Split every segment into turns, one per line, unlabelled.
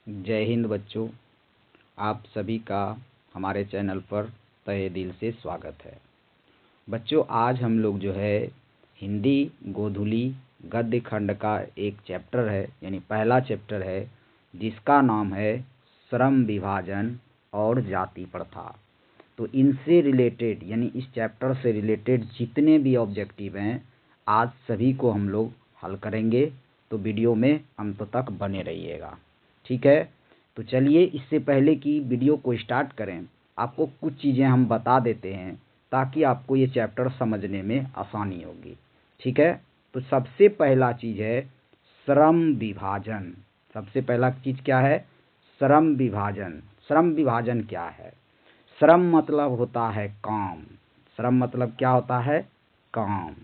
जय हिंद बच्चों, आप सभी का हमारे चैनल पर तहे दिल से स्वागत है। बच्चों, आज हम लोग जो है हिंदी गोधूली गद्य खंड का एक चैप्टर है, यानी पहला चैप्टर है, जिसका नाम है श्रम विभाजन और जाति प्रथा। तो इनसे रिलेटेड यानी इस चैप्टर से रिलेटेड जितने भी ऑब्जेक्टिव हैं, आज सभी को हम लोग हल करेंगे। तो वीडियो में अंत तक बने रहिएगा, ठीक है। तो चलिए, इससे पहले कि वीडियो को स्टार्ट करें, आपको कुछ चीज़ें हम बता देते हैं ताकि आपको ये चैप्टर समझने में आसानी होगी, ठीक है। तो सबसे पहला चीज़ है श्रम विभाजन। सबसे पहला चीज़ क्या है? श्रम विभाजन। श्रम विभाजन क्या है? श्रम मतलब होता है काम। श्रम मतलब क्या होता है? काम।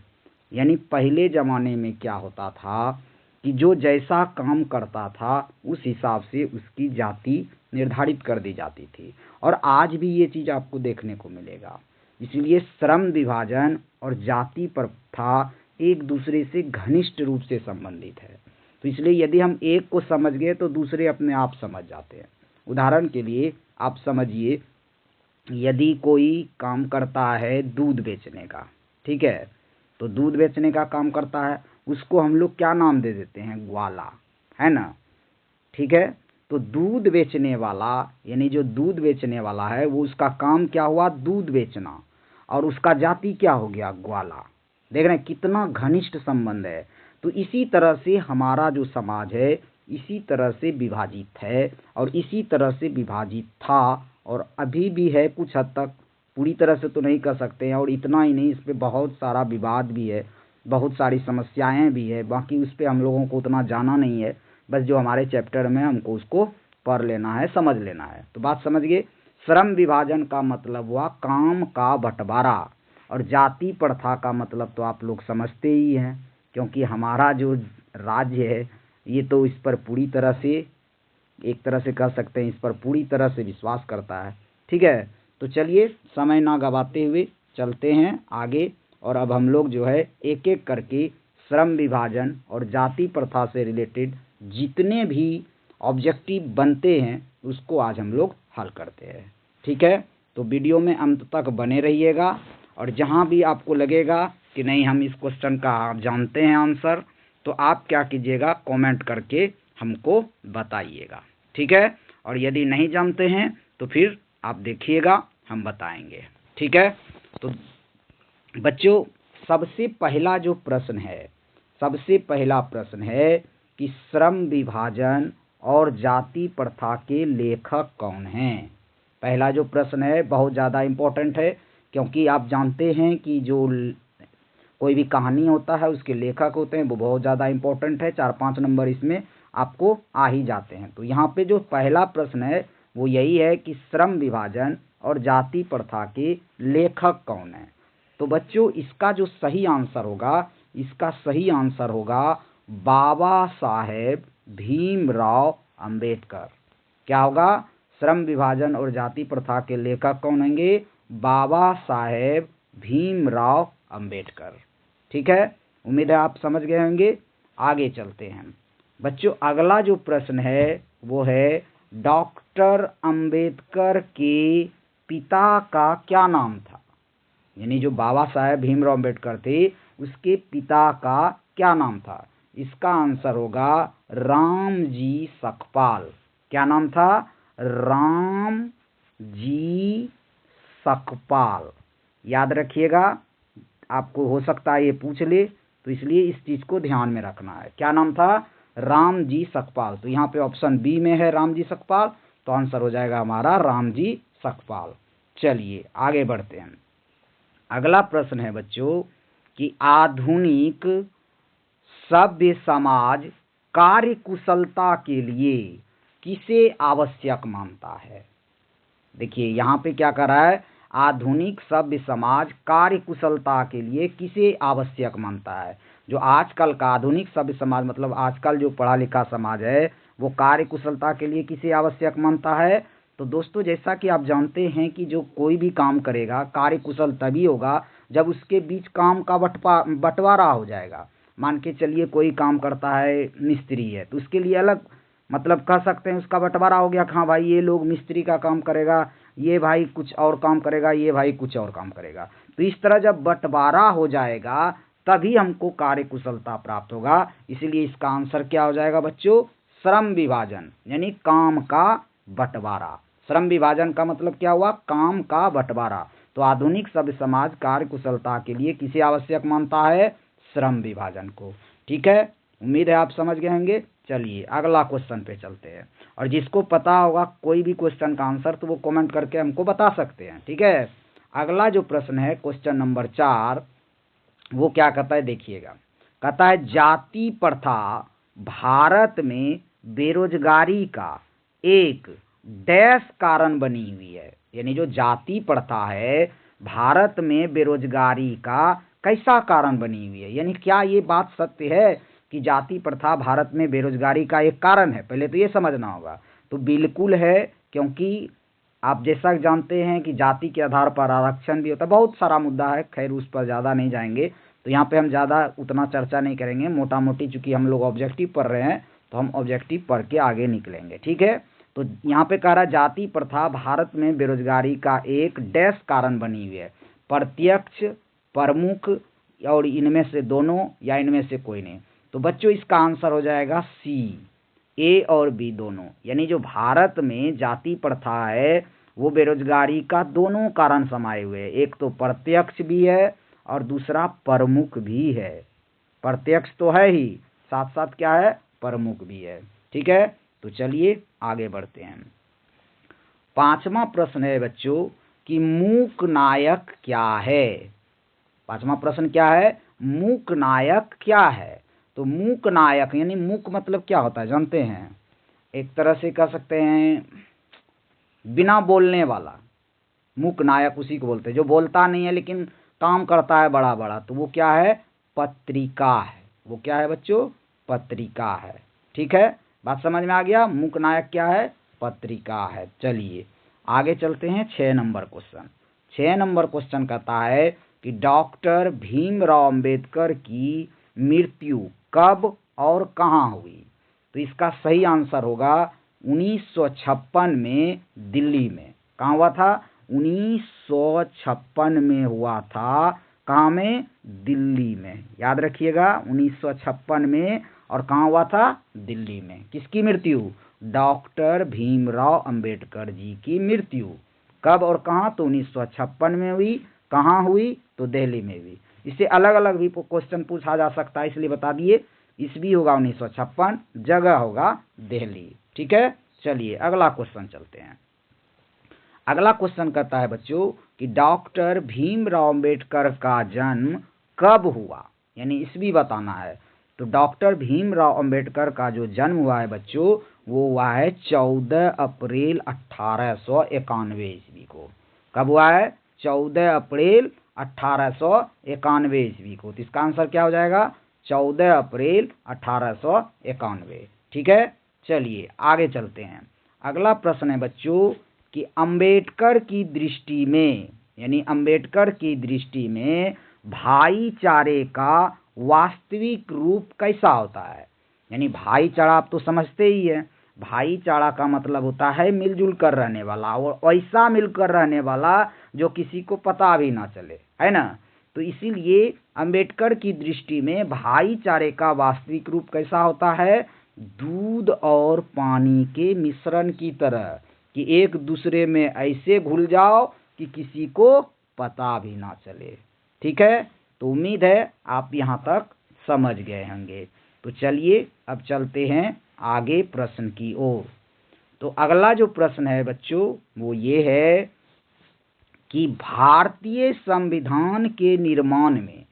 यानी पहले ज़माने में क्या होता था कि जो जैसा काम करता था उस हिसाब से उसकी जाति निर्धारित कर दी जाती थी, और आज भी ये चीज़ आपको देखने को मिलेगा। इसलिए श्रम विभाजन और जाति प्रथा एक दूसरे से घनिष्ठ रूप से संबंधित है। तो इसलिए यदि हम एक को समझ गए तो दूसरे अपने आप समझ जाते हैं। उदाहरण के लिए आप समझिए, यदि कोई काम करता है दूध बेचने का, ठीक है, तो दूध बेचने का काम करता है, उसको हम लोग क्या नाम दे देते हैं? ग्वाला, है ना, ठीक है। तो दूध बेचने वाला, यानी जो दूध बेचने वाला है, वो उसका काम क्या हुआ? दूध बेचना, और उसका जाति क्या हो गया? ग्वाला। देख रहे हैं कितना घनिष्ठ संबंध है। तो इसी तरह से हमारा जो समाज है इसी तरह से विभाजित है, और इसी तरह से विभाजित था, और अभी भी है कुछ हद तक। पूरी तरह से तो नहीं कर सकते हैं, और इतना ही नहीं, इस पे बहुत सारा विवाद भी है, बहुत सारी समस्याएं भी है। बाकी उस पर हम लोगों को उतना जाना नहीं है, बस जो हमारे चैप्टर में हमको उसको पढ़ लेना है, समझ लेना है। तो बात समझ गए। श्रम विभाजन का मतलब हुआ काम का बंटवारा, और जाति प्रथा का मतलब तो आप लोग समझते ही हैं, क्योंकि हमारा जो राज्य है ये तो इस पर पूरी तरह से, एक तरह से कह सकते हैं, इस पर पूरी तरह से विश्वास करता है, ठीक है। तो चलिए, समय ना गवाते हुए चलते हैं आगे, और अब हम लोग जो है एक एक करके श्रम विभाजन और जाति प्रथा से रिलेटेड जितने भी ऑब्जेक्टिव बनते हैं उसको आज हम लोग हल करते हैं, ठीक है। तो वीडियो में अंत तक बने रहिएगा, और जहाँ भी आपको लगेगा कि नहीं हम इस क्वेश्चन का जानते हैं आंसर, तो आप क्या कीजिएगा? कमेंट करके हमको बताइएगा, ठीक है। और यदि नहीं जानते हैं तो फिर आप देखिएगा, हम बताएंगे, ठीक है। तो बच्चों, सबसे पहला जो प्रश्न है, सबसे पहला प्रश्न है कि श्रम विभाजन और जाति प्रथा के लेखक कौन हैं? पहला जो प्रश्न है बहुत ज़्यादा इम्पोर्टेंट है, क्योंकि आप जानते हैं कि जो कोई भी कहानी होता है उसके लेखक होते हैं, वो बहुत ज़्यादा इम्पोर्टेंट है। 4-5 नंबर इसमें आपको आ ही जाते हैं। तो यहाँ पे जो पहला प्रश्न है वो यही है कि श्रम विभाजन और जाति प्रथा के लेखक कौन हैं? तो बच्चों, इसका जो सही आंसर होगा, इसका सही आंसर होगा बाबा साहेब भीमराव अंबेडकर। क्या होगा? श्रम विभाजन और जाति प्रथा के लेखक कौन होंगे? बाबा साहेब भीमराव अंबेडकर, ठीक है। उम्मीद है आप समझ गए होंगे। आगे चलते हैं बच्चों। अगला जो प्रश्न है वो है डॉक्टर अंबेडकर के पिता का क्या नाम था? यानी जो बाबा साहेब भीमराव अंबेडकर थे उसके पिता का क्या नाम था? इसका आंसर होगा रामजी सकपाल। क्या नाम था? रामजी सकपाल। याद रखिएगा, आपको हो सकता है ये पूछ ले, तो इसलिए इस चीज़ को ध्यान में रखना है। क्या नाम था? रामजी सकपाल। तो यहाँ पे ऑप्शन बी में है रामजी सकपाल, तो आंसर हो जाएगा हमारा रामजी सकपाल। चलिए आगे बढ़ते हैं। अगला प्रश्न है बच्चों कि आधुनिक सभ्य समाज कार्य कुशलता के लिए किसे आवश्यक मानता है? देखिए यहाँ पे क्या कर रहा है, आधुनिक सभ्य समाज कार्य कुशलता के लिए किसे आवश्यक मानता है? जो आजकल का आधुनिक सभ्य समाज, मतलब आजकल जो पढ़ा लिखा समाज है, वो कार्य कुशलता के लिए किसे आवश्यक मानता है? तो दोस्तों, जैसा कि आप जानते हैं कि जो कोई भी काम करेगा कार्य कुशल तभी होगा जब उसके बीच काम का बंटवारा हो जाएगा। मान के चलिए कोई काम करता है, मिस्त्री है, तो उसके लिए अलग मतलब कह सकते हैं उसका बंटवारा हो गया कि हाँ भाई ये लोग मिस्त्री का काम करेगा, ये भाई कुछ और काम करेगा, ये भाई कुछ और काम करेगा। तो इस तरह जब बंटवारा हो जाएगा तभी हमको कार्य कुशलता प्राप्त होगा। इसीलिए इसका आंसर क्या हो जाएगा बच्चों? श्रम विभाजन, यानी काम का बंटवारा। श्रम विभाजन का मतलब क्या हुआ? काम का बंटवारा। तो आधुनिक सभ्य समाज कार्य कुशलता के लिए किसे आवश्यक मानता है? श्रम विभाजन को। ठीक है, उम्मीद है आप समझ गए होंगे। चलिए अगला क्वेश्चन पे चलते हैं, और जिसको पता होगा कोई भी क्वेश्चन का आंसर तो वो कमेंट करके हमको बता सकते हैं। ठीक है, अगला जो प्रश्न है क्वेश्चन नंबर 4, वो क्या कहता है देखिएगा। कहता है जाति प्रथा भारत में बेरोजगारी का एक डैश कारण बनी हुई है। यानी जो जाति प्रथा है भारत में बेरोजगारी का कैसा कारण बनी हुई है, यानी क्या ये बात सत्य है कि जाति प्रथा भारत में बेरोजगारी का एक कारण है? पहले तो ये समझना होगा। तो बिल्कुल है, क्योंकि आप जैसा जानते हैं कि जाति के आधार पर आरक्षण भी होता है, बहुत सारा मुद्दा है, खैर उस पर ज़्यादा नहीं जाएंगे। तो यहाँ पे हम ज़्यादा उतना चर्चा नहीं करेंगे, मोटा मोटी चूंकि हम लोग ऑब्जेक्टिव पढ़ रहे हैं तो हम ऑब्जेक्टिव पढ़ के आगे निकलेंगे। ठीक है, तो यहाँ पे कह रहा है जाति प्रथा भारत में बेरोजगारी का एक डैश कारण बनी हुई है, प्रत्यक्ष, प्रमुख, और इनमें से दोनों या इनमें से कोई नहीं। तो बच्चों इसका आंसर हो जाएगा सी, ए और बी दोनों। यानी जो भारत में जाति प्रथा है वो बेरोजगारी का दोनों कारण समाये हुए हैं, एक तो प्रत्यक्ष भी है और दूसरा प्रमुख भी है। प्रत्यक्ष तो है ही, साथ साथ क्या है? प्रमुख भी है। ठीक है, तो चलिए आगे बढ़ते हैं। 5वां प्रश्न है बच्चों कि मूक नायक क्या है। 5वां प्रश्न क्या है? मूक नायक क्या है। तो मूक नायक यानी मूक मतलब क्या होता है जानते हैं? एक तरह से कह सकते हैं बिना बोलने वाला। मूक नायक उसी को बोलते हैं जो बोलता नहीं है लेकिन काम करता है बड़ा बड़ा। तो वो क्या है? पत्रिका है। वो क्या है बच्चों? पत्रिका है। ठीक है, बात समझ में आ गया? मूक नायक क्या है? पत्रिका है। चलिए आगे चलते हैं। 6 नंबर क्वेश्चन। 6 नंबर क्वेश्चन कहता है कि डॉक्टर भीमराव अंबेडकर की मृत्यु कब और कहाँ हुई। तो इसका सही आंसर होगा 1956 में दिल्ली में। कहाँ हुआ था? 1956 में हुआ था। कहाँ में? दिल्ली में। याद रखिएगा 1956 में। और कहाँ हुआ था? दिल्ली में। किसकी मृत्यु? डॉक्टर भीमराव अंबेडकर जी की मृत्यु। कब और कहाँ? तो 1956 में हुई। कहाँ हुई? तो दिल्ली में हुई। इससे अलग अलग भी क्वेश्चन पूछा जा सकता है, इसलिए बता दिए। ईस्वी होगा 1956, जगह होगा दिल्ली। ठीक है, चलिए अगला क्वेश्चन चलते हैं। अगला क्वेश्चन कहता है बच्चों कि डॉक्टर भीमराव अंबेडकर का जन्म कब हुआ, यानी ईस्वी बताना है। तो डॉक्टर भीमराव अंबेडकर का जो जन्म हुआ है बच्चों वो हुआ है 14 अप्रैल 1891 ईस्वी को। कब हुआ है? 14 अप्रैल 1891 ईस्वी को। तो इसका आंसर क्या हो जाएगा? 14 अप्रैल 1891। ठीक है, चलिए आगे चलते हैं। अगला प्रश्न है बच्चों कि अंबेडकर की दृष्टि में, यानी अंबेडकर की दृष्टि में भाईचारे का वास्तविक रूप कैसा होता है। यानी भाईचारा आप तो समझते ही है, भाईचारा का मतलब होता है मिलजुल कर रहने वाला, और ऐसा मिलकर रहने वाला जो किसी को पता भी ना चले, है ना। तो इसीलिए अंबेडकर की दृष्टि में भाईचारे का वास्तविक रूप कैसा होता है? दूध और पानी के मिश्रण की तरह, कि एक दूसरे में ऐसे घुल जाओ कि किसी को पता भी ना चले। ठीक है, तो उम्मीद है आप यहाँ तक समझ गए होंगे। तो चलिए अब चलते हैं आगे प्रश्न की ओर। तो अगला जो प्रश्न है बच्चों वो ये है कि भारतीय संविधान के निर्माण में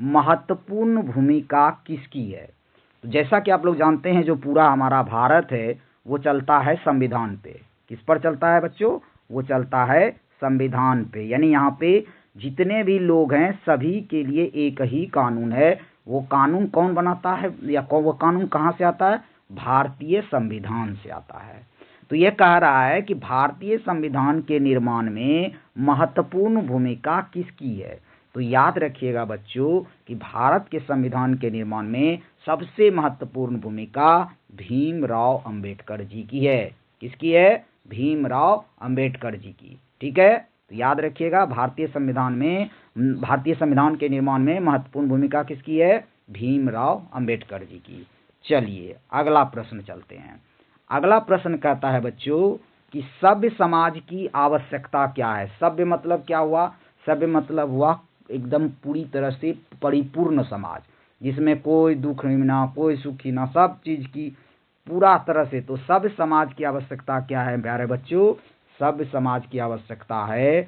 महत्वपूर्ण भूमिका किसकी है। तो जैसा कि आप लोग जानते हैं जो पूरा हमारा भारत है वो चलता है संविधान पे। किस पर चलता है बच्चों? वो चलता है संविधान पे। यानी यहाँ पे जितने भी लोग हैं सभी के लिए एक ही कानून है। वो कानून कौन बनाता है, या वो कानून कहाँ से आता है? भारतीय संविधान से आता है। तो ये कह रहा है कि भारतीय संविधान के निर्माण में महत्वपूर्ण भूमिका किसकी है। तो याद रखिएगा बच्चों कि भारत के संविधान के निर्माण में सबसे महत्वपूर्ण भूमिका भीमराव अंबेडकर जी की है। किसकी है? भीमराव अंबेडकर जी की। ठीक है, तो याद रखिएगा भारतीय संविधान के निर्माण में महत्वपूर्ण भूमिका किसकी है? भीमराव अंबेडकर जी की। चलिए अगला प्रश्न चलते हैं। अगला प्रश्न कहता है बच्चों कि सभ्य समाज की आवश्यकता क्या है? सभ्य मतलब क्या हुआ? सभ्य मतलब हुआ एकदम पूरी तरह से परिपूर्ण समाज, जिसमें कोई दुख ना, कोई सुखी ना, सब चीज की पूरा तरह से। तो सभ्य समाज की आवश्यकता क्या है प्यारे बच्चों? सभ्य समाज की आवश्यकता है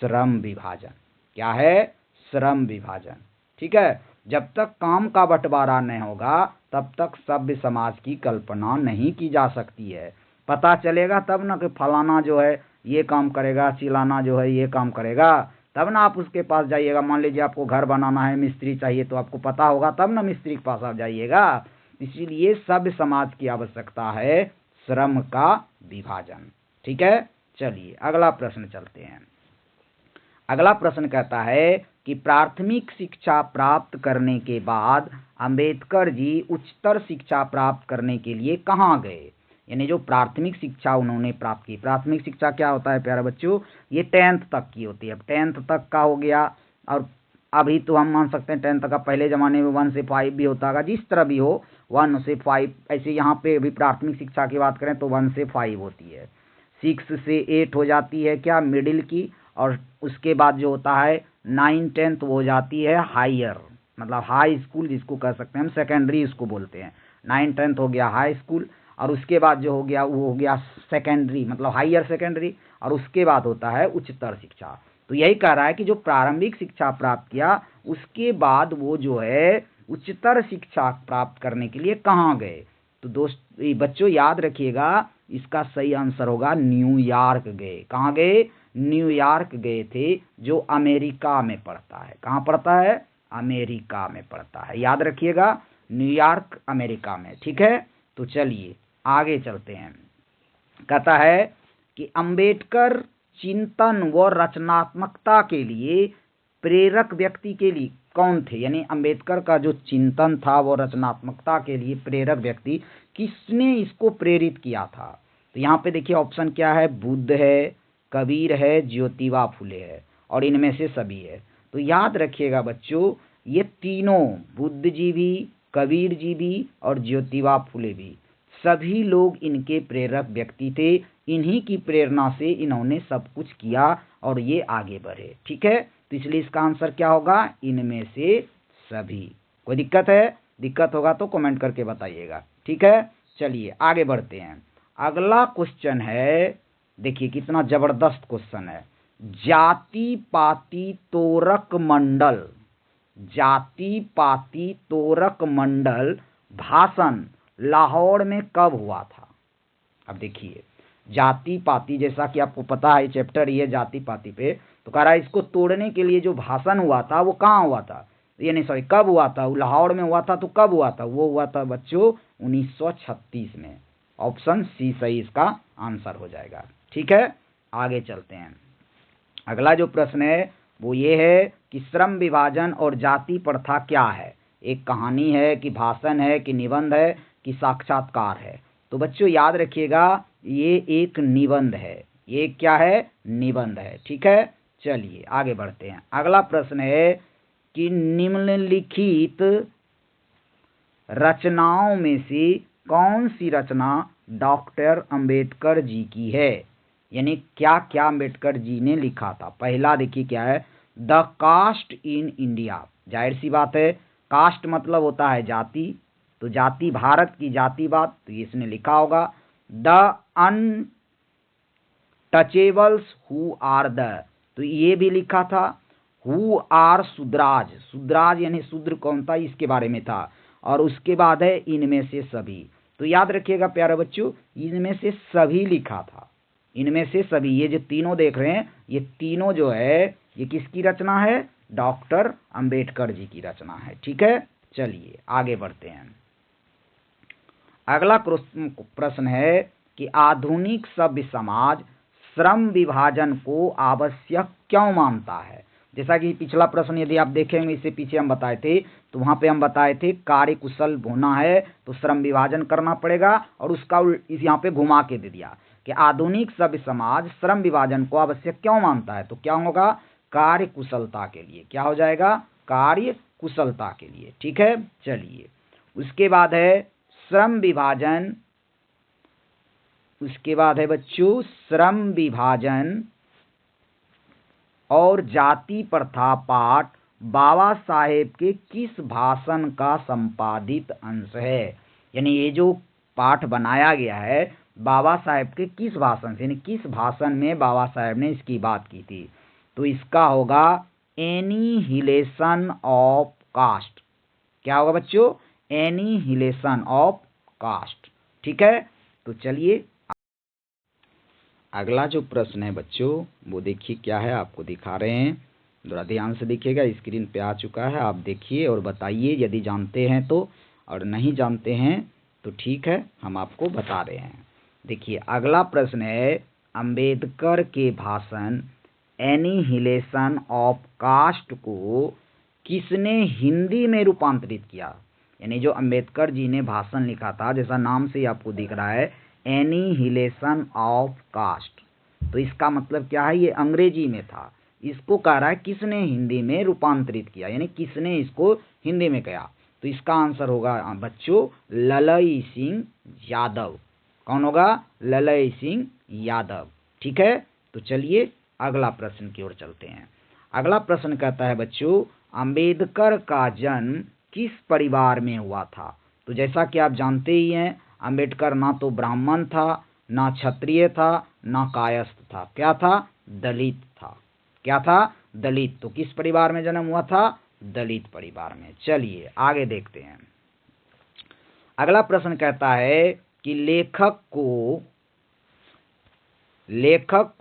श्रम विभाजन। क्या है? श्रम विभाजन। ठीक है, जब तक काम का बंटवारा नहीं होगा तब तक सभ्य समाज की कल्पना नहीं की जा सकती है। पता चलेगा तब ना कि फलाना जो है ये काम करेगा, चिलाना जो है ये काम करेगा, तब ना आप उसके पास जाइएगा। मान लीजिए आपको घर बनाना है, मिस्त्री चाहिए, तो आपको पता होगा तब ना मिस्त्री के पास आप जाइएगा। इसीलिए सभ्य समाज की आवश्यकता है श्रम का विभाजन। ठीक है, चलिए अगला प्रश्न चलते हैं। अगला प्रश्न कहता है कि प्राथमिक शिक्षा प्राप्त करने के बाद अंबेडकर जी उच्चतर शिक्षा प्राप्त करने के लिए कहाँ गए? यानी जो प्राथमिक शिक्षा उन्होंने प्राप्त की। प्राथमिक शिक्षा क्या होता है प्यारे बच्चों? ये 10th तक की होती है। अब 10th तक का हो गया, और अभी तो हम मान सकते हैं 10th का, पहले ज़माने में 1 से 5 भी होता होगा, जिस तरह भी हो 1 से 5। ऐसे यहाँ पे अभी प्राथमिक शिक्षा की बात करें तो 1 से 5 होती है। 6 से 8 हो जाती है क्या? मिडिल की। और उसके बाद जो होता है 9 10th वो हो जाती है हायर, मतलब हाई स्कूल जिसको कह सकते हैं हम, सेकेंडरी इसको बोलते हैं। 9 10th हो गया हाई स्कूल, और उसके बाद जो हो गया वो हो गया सेकेंडरी, मतलब हायर सेकेंडरी, और उसके बाद होता है उच्चतर शिक्षा। तो यही कह रहा है कि जो प्रारंभिक शिक्षा प्राप्त किया उसके बाद वो जो है उच्चतर शिक्षा प्राप्त करने के लिए कहाँ गए? तो बच्चों याद रखिएगा, इसका सही आंसर होगा न्यूयॉर्क गए। कहाँ गए? न्यूयॉर्क गए थे, जो अमेरिका में पड़ता है। कहाँ पड़ता है? अमेरिका में पड़ता है। याद रखिएगा, न्यूयॉर्क अमेरिका में। ठीक है, तो चलिए आगे चलते हैं। कहता है कि अंबेडकर चिंतन व रचनात्मकता के लिए प्रेरक व्यक्ति के लिए कौन थे? यानी अंबेडकर का जो चिंतन था वो रचनात्मकता के लिए प्रेरक व्यक्ति, किसने इसको प्रेरित किया था? तो यहाँ पे देखिए ऑप्शन क्या है? बुद्ध है, कबीर है, ज्योतिबा फुले है, और इनमें से सभी है। तो याद रखिएगा बच्चों, ये तीनों, बुद्ध जी भी, कबीर जी भी और ज्योतिबा फुले भी, सभी लोग इनके प्रेरक व्यक्ति थे। इन्हीं की प्रेरणा से इन्होंने सब कुछ किया और ये आगे बढ़े। ठीक है, तो इसलिए इसका आंसर क्या होगा? इनमें से सभी। कोई दिक्कत है? दिक्कत होगा तो कमेंट करके बताइएगा। ठीक है, चलिए आगे बढ़ते हैं। अगला क्वेश्चन है, देखिए कितना जबरदस्त क्वेश्चन है। जाति पाति तोरक मंडल, जाति पाति तोरक मंडल भाषण लाहौर में कब हुआ था? अब देखिए, जाति पाति, जैसा कि आपको पता है चैप्टर ये जाति पाति पे, तो कह रहा है इसको तोड़ने के लिए जो भाषण हुआ था वो कहाँ हुआ था? ये नहीं, सॉरी, कब हुआ था? लाहौर में हुआ था। तो कब हुआ था? वो हुआ था बच्चों 1936 में। ऑप्शन सी सही इसका आंसर हो जाएगा। ठीक है, आगे चलते हैं। अगला जो प्रश्न है वो ये है कि श्रम विभाजन और जाति प्रथा क्या है? एक कहानी है कि भाषण है कि निबंध है कि साक्षात्कार है? तो बच्चों याद रखिएगा, ये एक निबंध है। ये क्या है? निबंध है। ठीक है, चलिए आगे बढ़ते हैं। अगला प्रश्न है कि निम्नलिखित रचनाओं में से कौन सी रचना डॉक्टर अंबेडकर जी की है? यानी क्या क्या अंबेडकर जी ने लिखा था? पहला देखिए क्या है, द कास्ट इन इंडिया। जाहिर सी बात है, कास्ट मतलब होता है जाति, तो जाति, भारत की जातिवाद, तो इसने लिखा होगा। The untouchables who are the, तो ये भी लिखा था। हु आर शूद्राज, शूद्राज यानी शूद्र कौन था इसके बारे में था। और उसके बाद है इनमें से सभी। तो याद रखिएगा प्यारे बच्चों, इनमें से सभी लिखा था। इनमें से सभी, ये जो तीनों देख रहे हैं, ये तीनों जो है ये किसकी रचना है? डॉक्टर अंबेडकर जी की रचना है। ठीक है, चलिए आगे बढ़ते हैं। अगला प्रश्न है कि आधुनिक सभ्य समाज श्रम विभाजन को आवश्यक क्यों मानता है? जैसा कि पिछला प्रश्न यदि आप देखेंगे, इससे पीछे हम बताए थे, तो वहाँ पे हम बताए थे कार्य कुशल होना है तो श्रम विभाजन करना पड़ेगा, और उसका इस यहाँ पे घुमा के दे दिया कि आधुनिक सभ्य समाज श्रम विभाजन को आवश्यक क्यों मानता है, तो क्या होगा, कार्य कुशलता के लिए। क्या हो जाएगा, कार्य कुशलता के लिए। ठीक है, चलिए उसके बाद है श्रम विभाजन। उसके बाद है बच्चों श्रम विभाजन और जाति प्रथा पाठ बाबा साहेब के किस भाषण का संपादित अंश है। यानी ये जो पाठ बनाया गया है बाबा साहेब के किस भाषण से, यानी किस भाषण में बाबा साहेब ने इसकी बात की थी, तो इसका होगा एनिहिलेशन ऑफ कास्ट। क्या होगा बच्चों, एनिहिलेशन ऑफ कास्ट। ठीक है, तो चलिए अगला जो प्रश्न है बच्चों वो देखिए क्या है, आपको दिखा रहे हैं, थोड़ा ध्यान से देखिएगा, स्क्रीन पे आ चुका है, आप देखिए और बताइए यदि जानते हैं तो, और नहीं जानते हैं तो ठीक है हम आपको बता रहे हैं। देखिए अगला प्रश्न है अंबेडकर के भाषण एनिहिलेशन ऑफ कास्ट को किसने हिंदी में रूपांतरित किया। यानी जो अंबेडकर जी ने भाषण लिखा था, जैसा नाम से ही आपको दिख रहा है एनिहिलेशन ऑफ कास्ट, तो इसका मतलब क्या है, ये अंग्रेजी में था, इसको कह रहा है किसने हिंदी में रूपांतरित किया, यानी किसने इसको हिंदी में किया, तो इसका आंसर होगा बच्चों ललई सिंह यादव। कौन होगा, ललई सिंह यादव। ठीक है, तो चलिए अगला प्रश्न की ओर चलते हैं। अगला प्रश्न कहता है बच्चों अंबेडकर का जन्म किस परिवार में हुआ था। तो जैसा कि आप जानते ही हैं अंबेडकर ना तो ब्राह्मण था, ना क्षत्रिय था, ना कायस्थ था, क्या था, दलित था। क्या था, दलित। तो किस परिवार में जन्म हुआ था, दलित परिवार में। चलिए आगे देखते हैं। अगला प्रश्न कहता है कि लेखक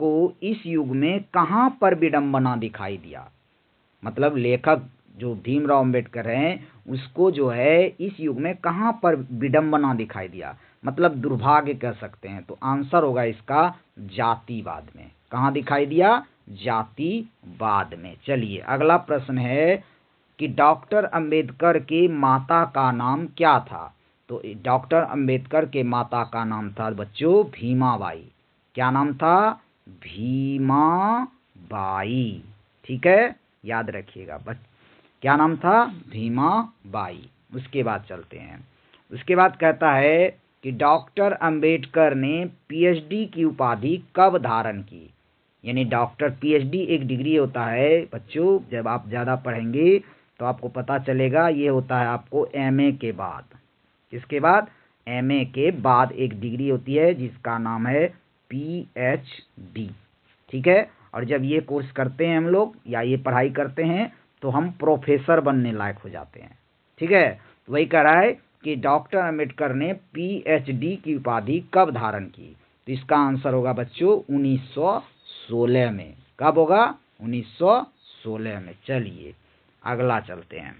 को इस युग में कहां पर विडंबना दिखाई दिया। मतलब लेखक जो भीमराव अंबेडकर हैं उसको जो है इस युग में कहां पर विडंबना दिखाई दिया, मतलब दुर्भाग्य कह सकते हैं, तो आंसर होगा इसका जातिवाद में। कहां दिखाई दिया, जातिवाद में। चलिए अगला प्रश्न है कि डॉक्टर अंबेडकर के माता का नाम क्या था। तो डॉक्टर अंबेडकर के माता का नाम था बच्चों भीमाबाई। क्या नाम था, भीमाबाई। ठीक है, याद रखिएगा क्या नाम था, भीमाबाई। उसके बाद चलते हैं। उसके बाद कहता है कि डॉक्टर अंबेडकर ने पीएचडी की उपाधि कब धारण की। यानी डॉक्टर पीएचडी एक डिग्री होता है बच्चों, जब आप ज़्यादा पढ़ेंगे तो आपको पता चलेगा, ये होता है आपको एमए के बाद। किसके बाद, एमए के बाद एक डिग्री होती है जिसका नाम है पीएचडी। ठीक है, और जब ये कोर्स करते हैं हम लोग या ये पढ़ाई करते हैं तो हम प्रोफेसर बनने लायक हो जाते हैं। ठीक है, तो वही कह रहा है कि डॉक्टर अंबेडकर ने पीएचडी की उपाधि कब धारण की, तो इसका आंसर होगा बच्चों 1916 में। कब होगा, 1916 में। चलिए अगला चलते हैं।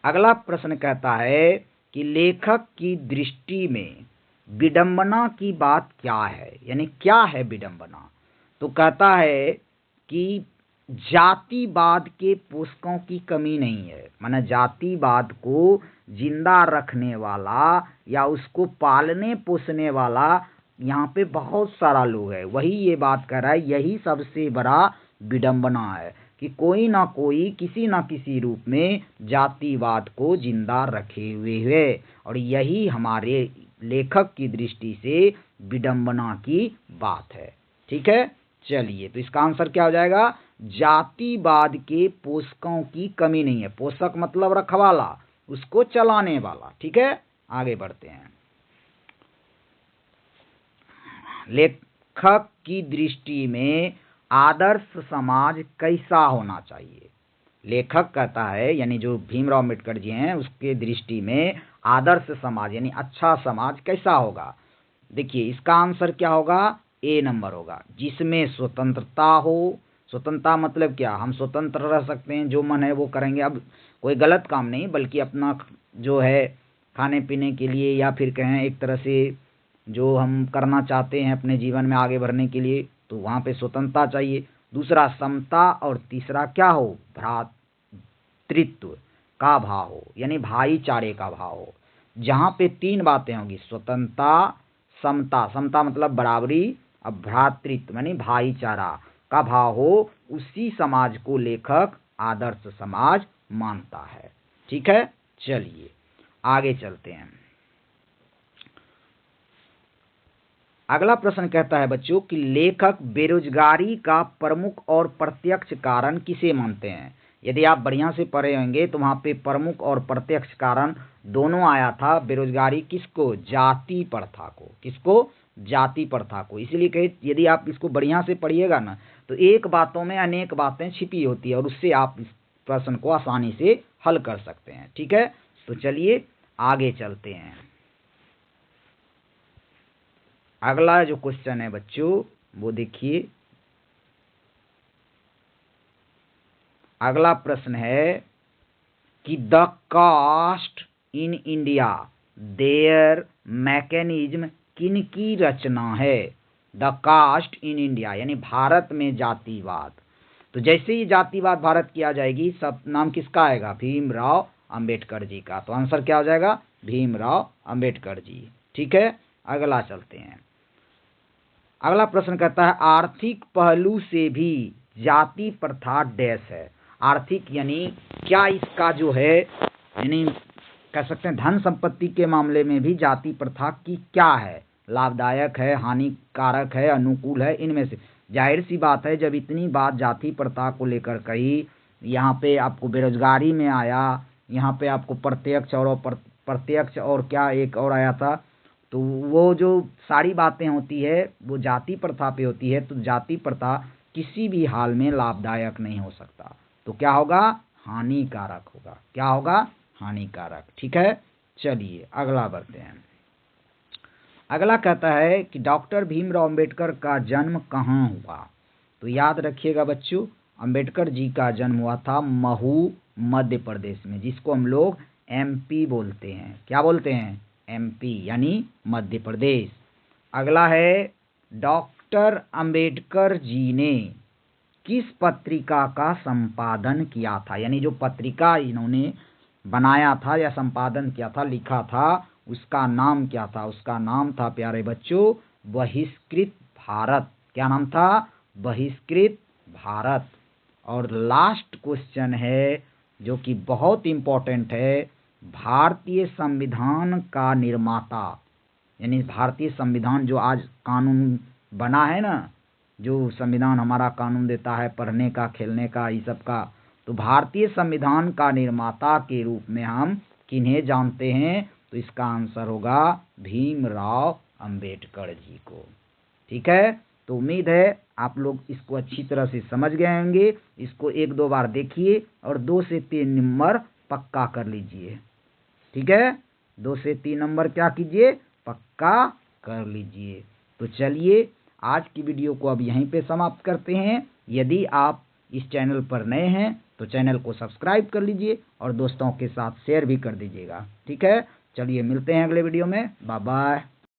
अगला प्रश्न कहता है कि लेखक की दृष्टि में विडंबना की बात क्या है, यानी क्या है विडंबना। तो कहता है कि जातिवाद के पोषकों की कमी नहीं है, माने जातिवाद को जिंदा रखने वाला या उसको पालने पोसने वाला यहाँ पे बहुत सारा लोग है, वही ये बात कर रहा है। यही सबसे बड़ा विडंबना है कि कोई ना कोई किसी ना किसी रूप में जातिवाद को जिंदा रखे हुए है, और यही हमारे लेखक की दृष्टि से विडंबना की बात है। ठीक है, चलिए तो इसका आंसर क्या हो जाएगा, जातिवाद के पोषकों की कमी नहीं है। पोषक मतलब रखवाला, उसको चलाने वाला। ठीक है, आगे बढ़ते हैं। लेखक की दृष्टि में आदर्श समाज कैसा होना चाहिए। लेखक कहता है, यानी जो भीमराव अंबेडकर जी हैं उसके दृष्टि में आदर्श समाज यानी अच्छा समाज कैसा होगा। देखिए इसका आंसर क्या होगा, ए नंबर होगा, जिसमें स्वतंत्रता हो। स्वतंत्रता मतलब क्या, हम स्वतंत्र रह सकते हैं, जो मन है वो करेंगे। अब कोई गलत काम नहीं, बल्कि अपना जो है खाने पीने के लिए या फिर कहें एक तरह से जो हम करना चाहते हैं अपने जीवन में आगे बढ़ने के लिए, तो वहाँ पे स्वतंत्रता चाहिए। दूसरा समता और तीसरा क्या हो, भ्रातृत्व का भाव हो, यानी भाईचारे का भाव हो। जहाँ पे तीन बातें होंगी, स्वतंत्रता, समता, समता मतलब बराबरी, अब भ्रातृत्व यानी भाईचारा का भाव हो, उसी समाज को लेखक आदर्श समाज मानता है। ठीक है, चलिए आगे चलते हैं। अगला प्रश्न कहता है बच्चों कि लेखक बेरोजगारी का प्रमुख और प्रत्यक्ष कारण किसे मानते हैं। यदि आप बढ़िया से पढ़े होंगे तो वहाँ पे प्रमुख और प्रत्यक्ष कारण दोनों आया था। बेरोजगारी किसको, जाति प्रथा को, किसको, जाति प्रथा को। इसलिए कहे यदि आप इसको बढ़िया से पढ़िएगा ना तो एक बातों में अनेक बातें छिपी होती है और उससे आप इस प्रश्न को आसानी से हल कर सकते हैं। ठीक है, तो चलिए आगे चलते हैं। अगला जो क्वेश्चन है बच्चों वो देखिए, अगला प्रश्न है कि the caste in India their mechanism किन की रचना है। द कास्ट इन इंडिया यानी भारत में जातिवाद। तो जैसे ही जातिवाद भारत की आ जाएगी, सब नाम किसका आएगा, भीमराव अंबेडकर जी का। तो आंसर क्या हो जाएगा, भीमराव अंबेडकर जी। ठीक है, अगला चलते हैं। अगला प्रश्न कहता है आर्थिक पहलू से भी जाति प्रथा डैश है। आर्थिक यानी क्या इसका जो है, यानी कह सकते हैं धन संपत्ति के मामले में भी जाति प्रथा की क्या है, लाभदायक है, हानिकारक है, अनुकूल है, इनमें से। जाहिर सी बात है जब इतनी बात जाति प्रथा को लेकर कही, यहाँ पे आपको बेरोजगारी में आया, यहाँ पे आपको प्रत्यक्ष और क्या एक और आया था, तो वो जो सारी बातें होती है वो जाति प्रथा पे होती है। तो जाति प्रथा किसी भी हाल में लाभदायक नहीं हो सकता, तो क्या होगा, हानिकारक होगा। क्या होगा, हानिकारक। ठीक है, चलिए अगला बढ़ते हैं। अगला कहता है कि डॉक्टर भीमराव अंबेडकर का जन्म कहाँ हुआ। तो याद रखिएगा बच्चों, अंबेडकर जी का जन्म हुआ था महू मध्य प्रदेश में, जिसको हम लोग एमपी बोलते हैं। क्या बोलते हैं, एमपी यानी मध्य प्रदेश। अगला है डॉक्टर अंबेडकर जी ने किस पत्रिका का संपादन किया था, यानी जो पत्रिका इन्होंने बनाया था या संपादन किया था, लिखा था, उसका नाम क्या था। उसका नाम था प्यारे बच्चों बहिष्कृत भारत। क्या नाम था, बहिष्कृत भारत। और लास्ट क्वेश्चन है जो कि बहुत इंपॉर्टेंट है, भारतीय संविधान का निर्माता, यानी भारतीय संविधान जो आज कानून बना है ना, जो संविधान हमारा कानून देता है पढ़ने का, खेलने का, इस सब का, तो भारतीय संविधान का निर्माता के रूप में हम किन्हें जानते हैं। तो इसका आंसर होगा भीमराव अंबेडकर जी को। ठीक है, तो उम्मीद है आप लोग इसको अच्छी तरह से समझ गए होंगे। इसको एक दो बार देखिए और 2 से 3 नंबर पक्का कर लीजिए। ठीक है, 2 से 3 नंबर क्या कीजिए, पक्का कर लीजिए। तो चलिए आज की वीडियो को अब यहीं पे समाप्त करते हैं। यदि आप इस चैनल पर नए हैं तो चैनल को सब्सक्राइब कर लीजिए और दोस्तों के साथ शेयर भी कर दीजिएगा। ठीक है, चलिए मिलते हैं अगले वीडियो में। Bye bye.